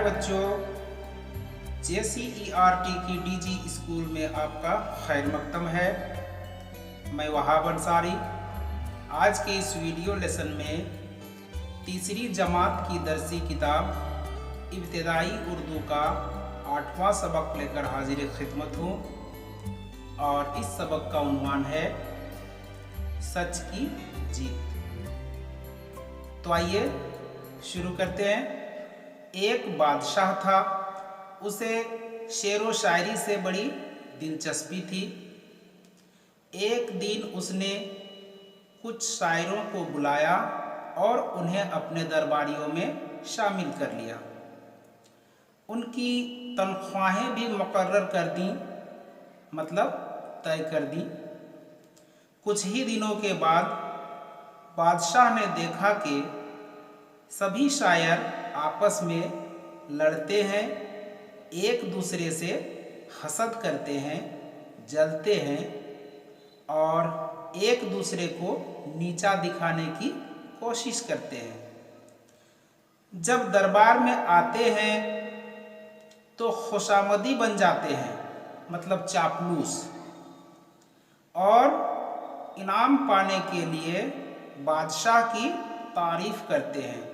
बच्चों, JCERT की DG school में आपका खैर मकदम है। मैं वहाब अंसारी। आज के इस वीडियो लेसन में तीसरी जमात की दरसी किताब इब्तिदाई उर्दू का 8वां सबक लेकर हाजिर खिदमत हूँ और इस सबक का उन्वान है सच की जीत। तो आइए शुरू करते हैं। एक बादशाह था, उसे शेर व शायरी से बड़ी दिलचस्पी थी। एक दिन उसने कुछ शायरों को बुलाया और उन्हें अपने दरबारियों में शामिल कर लिया। उनकी तनख्वाहें भी मुकर्रर कर दी, मतलब तय कर दी। कुछ ही दिनों के बाद बादशाह ने देखा कि सभी शायर आपस में लड़ते हैं, एक दूसरे से हसद करते हैं, जलते हैं और एक दूसरे को नीचा दिखाने की कोशिश करते हैं। जब दरबार में आते हैं तो खुशामदी बन जाते हैं, मतलब चापलूस, और इनाम पाने के लिए बादशाह की तारीफ करते हैं।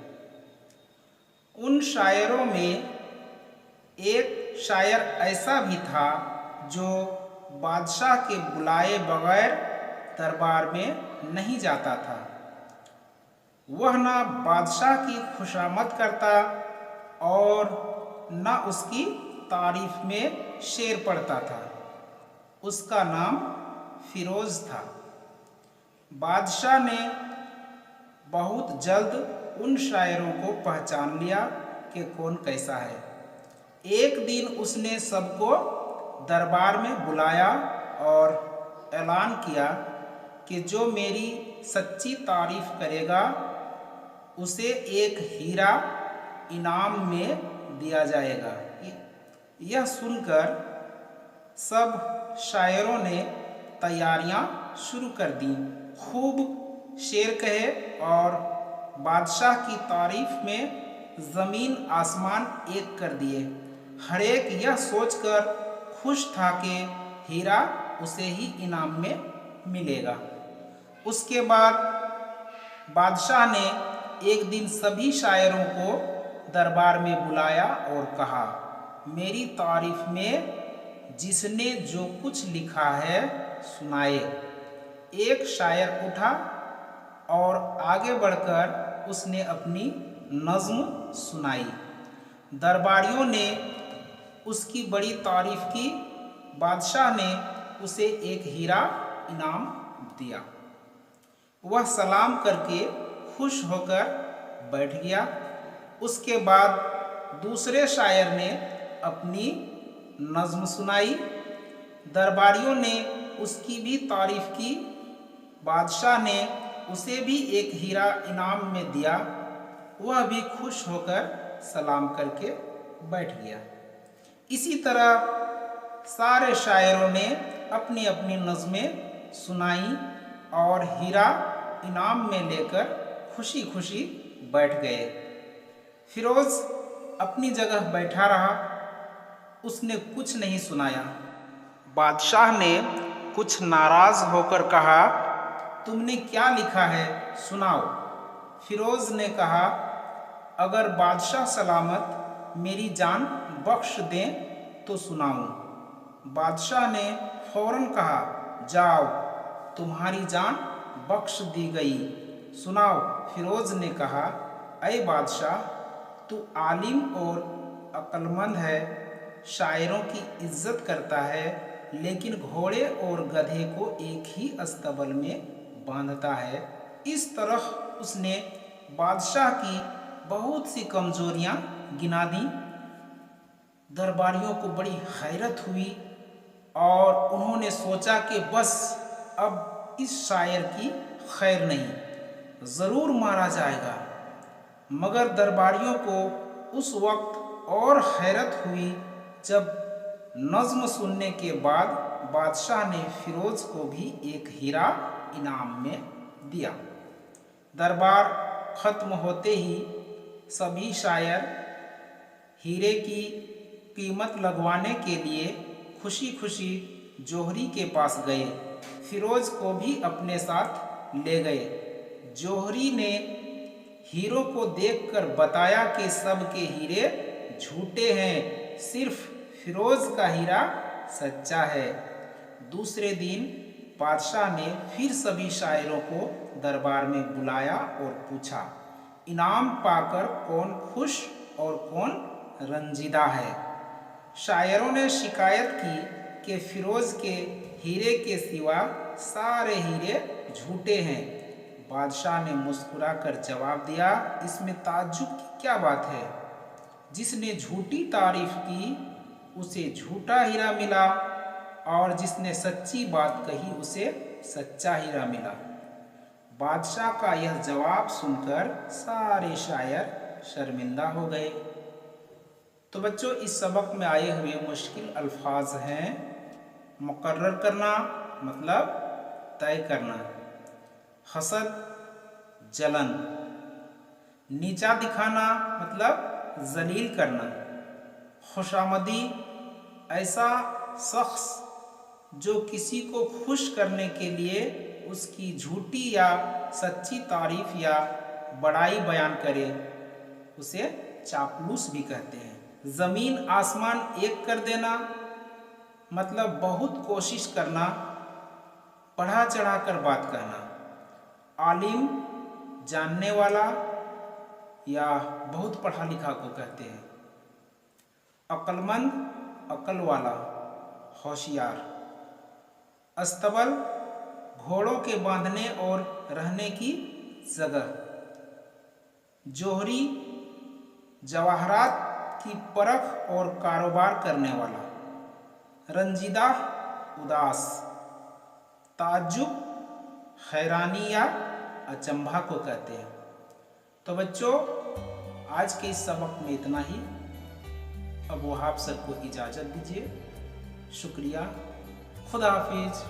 उन शायरों में एक शायर ऐसा भी था जो बादशाह के बुलाए बगैर दरबार में नहीं जाता था। वह न बादशाह की खुशामद करता और न उसकी तारीफ में शेर पढ़ता था। उसका नाम फिरोज था। बादशाह ने बहुत जल्द उन शायरों को पहचान लिया कि कौन कैसा है। एक दिन उसने सबको दरबार में बुलाया और ऐलान किया कि जो मेरी सच्ची तारीफ करेगा उसे एक हीरा इनाम में दिया जाएगा। यह सुनकर सब शायरों ने तैयारियां शुरू कर दी, खूब शेर कहे और बादशाह की तारीफ में ज़मीन आसमान एक कर दिए। हर एक यह सोचकर खुश था कि हीरा उसे ही इनाम में मिलेगा। उसके बाद बादशाह ने एक दिन सभी शायरों को दरबार में बुलाया और कहा, मेरी तारीफ में जिसने जो कुछ लिखा है सुनाए। एक शायर उठा और आगे बढ़कर उसने अपनी नज़्म सुनाई। दरबारियों ने उसकी बड़ी तारीफ की। बादशाह ने उसे एक हीरा इनाम दिया। वह सलाम करके खुश होकर बैठ गया। उसके बाद दूसरे शायर ने अपनी नज़्म सुनाई। दरबारियों ने उसकी भी तारीफ की। बादशाह ने उसे भी एक हीरा इनाम में दिया। वह भी खुश होकर सलाम करके बैठ गया। इसी तरह सारे शायरों ने अपनी अपनी नज़में सुनाई और हीरा इनाम में लेकर खुशी खुशी बैठ गए। फिरोज अपनी जगह बैठा रहा, उसने कुछ नहीं सुनाया। बादशाह ने कुछ नाराज होकर कहा, तुमने क्या लिखा है, सुनाओ। फिरोज ने कहा, अगर बादशाह सलामत मेरी जान बख्श दें तो सुनाऊं। बादशाह ने फौरन कहा, जाओ, तुम्हारी जान बख्श दी गई, सुनाओ। फिरोज ने कहा, ऐ बादशाह, तू आलिम और अक्लमंद है, शायरों की इज्जत करता है, लेकिन घोड़े और गधे को एक ही अस्तबल में बांधता है। इस तरह उसने बादशाह की बहुत सी कमजोरियां गिना दी। दरबारियों को बड़ी हैरत हुई और उन्होंने सोचा कि बस अब इस शायर की खैर नहीं, ज़रूर मारा जाएगा। मगर दरबारियों को उस वक्त और हैरत हुई जब नज़्म सुनने के बाद बादशाह ने फिरोज को भी एक हीरा इनाम में दिया। दरबार खत्म होते ही सभी शायर हीरे की कीमत लगवाने के लिए खुशी खुशी जौहरी के पास गए। फिरोज को भी अपने साथ ले गए। जौहरी ने हीरो को देखकर बताया कि सबके हीरे झूठे हैं, सिर्फ फिरोज का हीरा सच्चा है। दूसरे दिन बादशाह ने फिर सभी शायरों को दरबार में बुलाया और पूछा, इनाम पाकर कौन खुश और कौन रंजीदा है। शायरों ने शिकायत की कि फिरोज के हीरे के सिवा सारे हीरे झूठे हैं। बादशाह ने मुस्कुराकर जवाब दिया, इसमें ताज्जुब की क्या बात है? जिसने झूठी तारीफ की उसे झूठा हीरा मिला और जिसने सच्ची बात कही उसे सच्चा हीरा मिला। बादशाह का यह जवाब सुनकर सारे शायर शर्मिंदा हो गए। तो बच्चों, इस सबक में आए हुए मुश्किल अल्फाज हैं मुकर्रर करना मतलब तय करना, हसद जलन, नीचा दिखाना मतलब जलील करना, खुशामदी ऐसा शख्स जो किसी को खुश करने के लिए उसकी झूठी या सच्ची तारीफ या बड़ाई बयान करे उसे चापलूस भी कहते हैं। ज़मीन आसमान एक कर देना मतलब बहुत कोशिश करना, बढ़ा चढ़ा कर बात कहना। आलिम जानने वाला या बहुत पढ़ा लिखा को कहते हैं। अक्लमंद अक्ल वाला, होशियार। अस्तबल घोड़ों के बांधने और रहने की जगह। जौहरी जवाहरात की परख और कारोबार करने वाला। रंजीदा उदास। ताज्जुब हैरानी या अचंभा को कहते हैं। तो बच्चों, आज के इस सबक में इतना ही। अब वो आप सबको इजाज़त दीजिए। शुक्रिया। खुदा हाफिज।